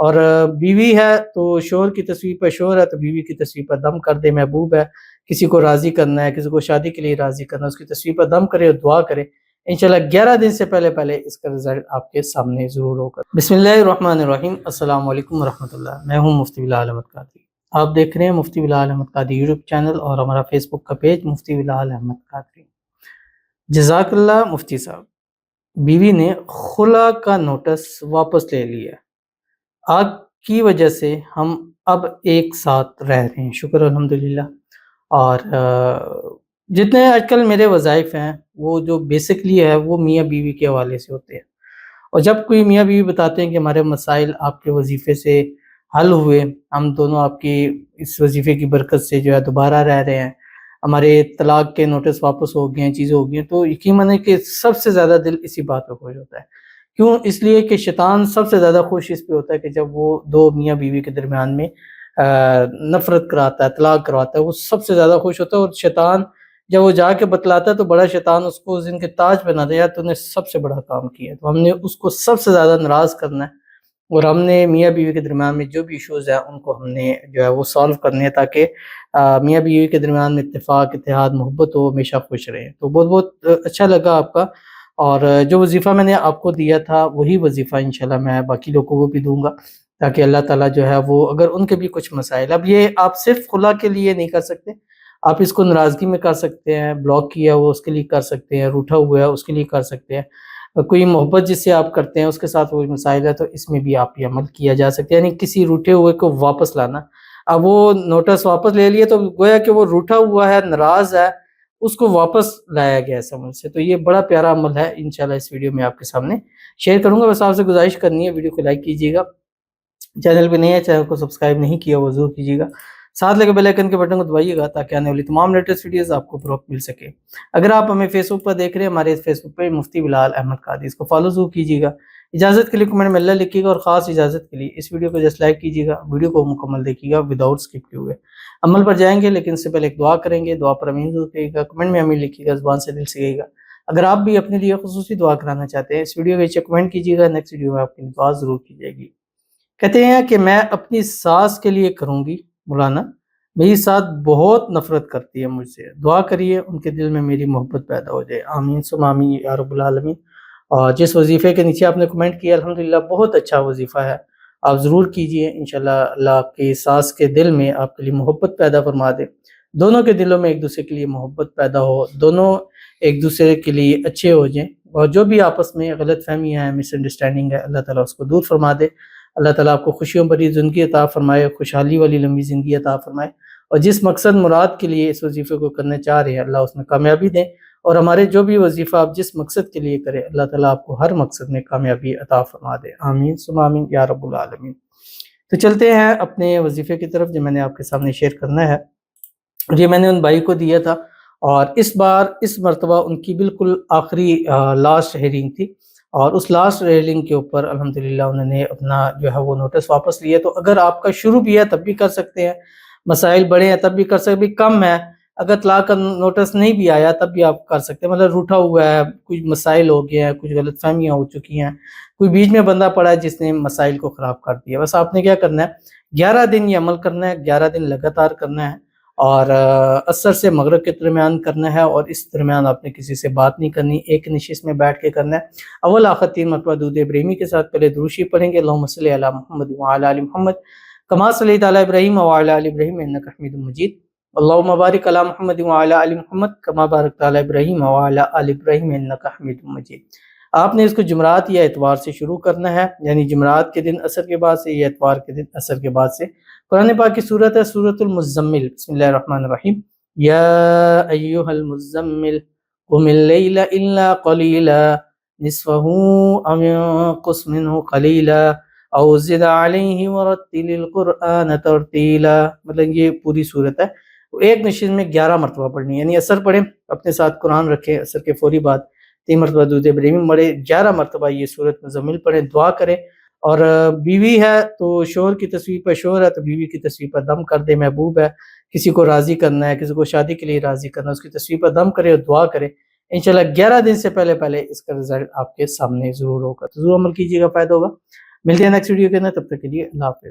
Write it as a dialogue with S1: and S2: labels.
S1: اور بیوی ہے تو شوہر کی تصویر پر شوہر ہے تو بیوی کی تصویر پر دم کر دے، محبوب ہے کسی کو راضی کرنا ہے، کسی کو شادی کے لیے راضی کرنا ہے، اس کی تصویر پر دم کرے اور دعا کرے، انشاءاللہ 11 دن سے پہلے اس کا رزلٹ آپ کے سامنے ضرور ہوگا۔ بسم اللہ الرحمن الرحیم، السلام علیکم ورحمۃ اللہ، میں ہوں مفتی بلال احمد قادری۔ آپ دیکھ رہے ہیں مفتی بلال احمد قادری یوٹیوب چینل اور ہمارا فیس بک کا پیج مفتی بلال احمد قادری۔ جزاک اللہ مفتی صاحب، بیوی نے خلا کا نوٹس واپس لے لیا، آپ کی وجہ سے ہم اب ایک ساتھ رہ رہے ہیں، شکر الحمدللہ۔ اور جتنے آج کل میرے وظائف ہیں وہ جو بیسکلی ہے وہ میاں بیوی کے حوالے سے ہوتے ہیں، اور جب کوئی میاں بیوی بتاتے ہیں کہ ہمارے مسائل آپ کے وظیفے سے حل ہوئے، ہم دونوں آپ کی اس وظیفے کی برکت سے جو ہے دوبارہ رہ رہے ہیں، ہمارے طلاق کے نوٹس واپس ہو گئے ہیں، چیزیں ہو گئی ہیں، تو یقین مانے کہ سب سے زیادہ دل اسی بات پہ خوش ہوتا ہے۔ کیوں؟ اس لیے کہ شیطان سب سے زیادہ خوش اس پہ ہوتا ہے کہ جب وہ دو میاں بیوی کے درمیان میں نفرت کراتا ہے، طلاق کرواتا ہے، وہ سب سے زیادہ خوش ہوتا ہے۔ اور شیطان جب وہ جا کے بتلاتا ہے تو بڑا شیطان اس کو اس دن کے تاج بنا دے، یار تو نے سب سے بڑا کام کیا ہے، تو ہم نے اس کو سب سے زیادہ ناراض کرنا ہے، اور ہم نے میاں بیوی کے درمیان میں جو بھی ایشوز ہیں ان کو ہم نے جو ہے وہ سالو کرنے ہیں، تاکہ میاں بیوی کے درمیان میں اتفاق، اتحاد، محبت ہو، ہمیشہ خوش رہیں۔ تو بہت بہت اچھا لگا آپ کا، اور جو وظیفہ میں نے آپ کو دیا تھا وہی وظیفہ انشاءاللہ میں باقی لوگوں کو بھی دوں گا، تاکہ اللہ تعالیٰ جو ہے وہ اگر ان کے بھی کچھ مسائل، اب یہ آپ صرف خلا کے لیے نہیں کر سکتے، آپ اس کو ناراضگی میں کر سکتے ہیں، بلاک کیا وہ اس کے لیے کر سکتے ہیں، روٹھا ہوا ہے اس کے لیے کر سکتے ہیں، کوئی محبت جس سے آپ کرتے ہیں اس کے ساتھ وہ مسائل ہے تو اس میں بھی آپ یہ عمل کیا جا سکتا ہے، یعنی کسی روٹھے ہوئے کو واپس لانا۔ اب وہ نوٹس واپس لے لیے تو گویا کہ وہ روٹھا ہوا ہے، ناراض ہے، اس کو واپس لایا گیا ہے سمجھ سے، تو یہ بڑا پیارا عمل ہے، انشاءاللہ اس ویڈیو میں آپ کے سامنے شیئر کروں گا۔ بس آپ سے گزارش کرنی ہے ویڈیو کو لائک کیجیے گا، چینل پہ نہیں ہے چینل کو سبسکرائب نہیں کیا وہ ضرور کیجیے گا، ساتھ لگے بیل آئیکن کے بٹن کو دبائیے گا تاکہ آنے والی تمام لیٹسٹ ویڈیوز آپ کو فروغ مل سکے۔ اگر آپ ہمیں فیس بک پر دیکھ رہے ہیں، ہمارے فیس بک پہ مفتی بلال احمد قادری، اس کو فالو ضرور کیجیے گا۔ اجازت کے لیے کمنٹ میں اللہ لکھیے گا، اور خاص اجازت کے لیے اس ویڈیو کو جسٹ لائک کیجیے گا، ویڈیو کو مکمل دیکھیے گا وداؤٹ اسکپ کیے ہوئے۔ عمل پر جائیں گے لیکن اس سے پہلے ایک دعا کریں گے، دعا پر امین ضرور کہیے گا، کمنٹ میں امین لکھیے گا، زبان سے دل سے کہیے گا۔ اگر آپ بھی اپنے لیے خصوصی دعا کرانا چاہتے ہیں اس ویڈیو کے نیچے کمنٹ کیجیے گا، نیکسٹ ویڈیو میں آپ کی دعا ضرور کی جائے گی۔ کہتے ہیں کہ میں اپنی ساس کے لیے کروں گی مولانا، میری ساتھ بہت نفرت کرتی ہے مجھ سے، دعا کریے ان کے دل میں میری محبت پیدا ہو جائے، آمین ثم آمین یا رب العالمین۔ اور جس وظیفے کے نیچے آپ نے کمنٹ کیا الحمدللہ بہت اچھا وظیفہ ہے، آپ ضرور کیجئے، انشاءاللہ اللہ آپ کی ساس کے دل میں آپ کے لیے محبت پیدا فرما دے، دونوں کے دلوں میں ایک دوسرے کے لیے محبت پیدا ہو، دونوں ایک دوسرے کے لیے اچھے ہو جائیں، اور جو بھی آپس میں غلط فہمیاں ہیں، مس انڈرسٹینڈنگ ہے، اللہ تعالیٰ اس کو دور فرما دے، اللہ تعالیٰ آپ کو خوشیوں بھری زندگی عطا فرمائے، خوشحالی والی لمبی زندگی عطا فرمائے، اور جس مقصد مراد کے لیے اس وظیفے کو کرنے چاہ رہے ہیں اللہ اس میں کامیابی دیں، اور ہمارے جو بھی وظیفہ آپ جس مقصد کے لیے کریں اللہ تعالیٰ آپ کو ہر مقصد میں کامیابی عطا فرما دے، آمین ثم آمین یا رب العالمین۔ تو چلتے ہیں اپنے وظیفے کی طرف جو میں نے آپ کے سامنے شیئر کرنا ہے، یہ میں نے ان بھائی کو دیا تھا، اور اس مرتبہ ان کی بالکل آخری لاسٹ ہیئرنگ تھی، اور اس لاسٹ ہیئرنگ کے اوپر الحمدللہ انہوں نے اپنا جو ہے وہ نوٹس واپس لیا۔ تو اگر آپ کا شروع بھی ہے تب بھی کر سکتے ہیں، مسائل بڑے ہیں تب بھی کر سکتے، بھی کم ہے، اگر طلاق کا نوٹس نہیں بھی آیا تب بھی آپ کر سکتے ہیں، مطلب روٹھا ہوا ہے، کچھ مسائل ہو گئے ہیں، کچھ غلط فہمیاں ہو چکی ہیں، کوئی بیچ میں بندہ پڑا ہے جس نے مسائل کو خراب کر دیا، بس آپ نے کیا کرنا ہے 11 دن یہ عمل کرنا ہے، 11 دن لگاتار کرنا ہے، اور عصر سے مغرب کے درمیان کرنا ہے، اور اس درمیان آپ نے کسی سے بات نہیں کرنی، ایک نشست میں بیٹھ کے کرنا ہے۔ اول آخر 3 مرتبہ درود ابراہیمی کے ساتھ پہلے درود شریف پڑھیں گے، اللہم صلی علی محمد وعلی آل محمد کما صلیت علی ابراہیم وعلی آل ابراہیم انک حمید مجید، اللہم بارک علی محمد وعلی آل محمد کما بارکت علی ابراہیم وعلی آل ابراہیم انک حمید مجید۔ آپ نے اس کو جمعرات یا اتوار سے شروع کرنا ہے، یعنی جمعرات کے دن عصر کے بعد سے یا اتوار کے دن عصر کے بعد سے۔ قرآن پاک کی سورت ہے سورۃ المزمل، بسم اللہ الرحمن الرحیم، یا ایہا المزمل قم اللیل الا قلیلا نصفہ او انقص منہ قلیلا او زد علیہ ورتل القرآن ترتیلا، مطلب یہ پوری سورت ہے، ایک نشست میں 11 مرتبہ پڑھنی ہے، یعنی عصر پڑھیں، اپنے ساتھ قرآن رکھیں، عصر کے فوری بعد 3 مرتبہ درود ابراہیمی پڑھیں، 11 مرتبہ یہ سورت مزمل پڑھیں، دعا کریں، اور بیوی ہے تو شوہر کی تصویر پر شوہر ہے تو بیوی کی تصویر پر دم کر دے، محبوب ہے کسی کو راضی کرنا ہے، کسی کو شادی کے لیے راضی کرنا ہے، اس کی تصویر پر دم کرے اور دعا کرے، انشاءاللہ 11 دن سے پہلے اس کا رزلٹ آپ کے سامنے ضرور ہوگا، تو ضرور عمل کیجیے گا، فائدہ ہوگا۔ ملتے ہیں نیکسٹ ویڈیو کے اندر، تب تک کے لیے اللہ حافظ.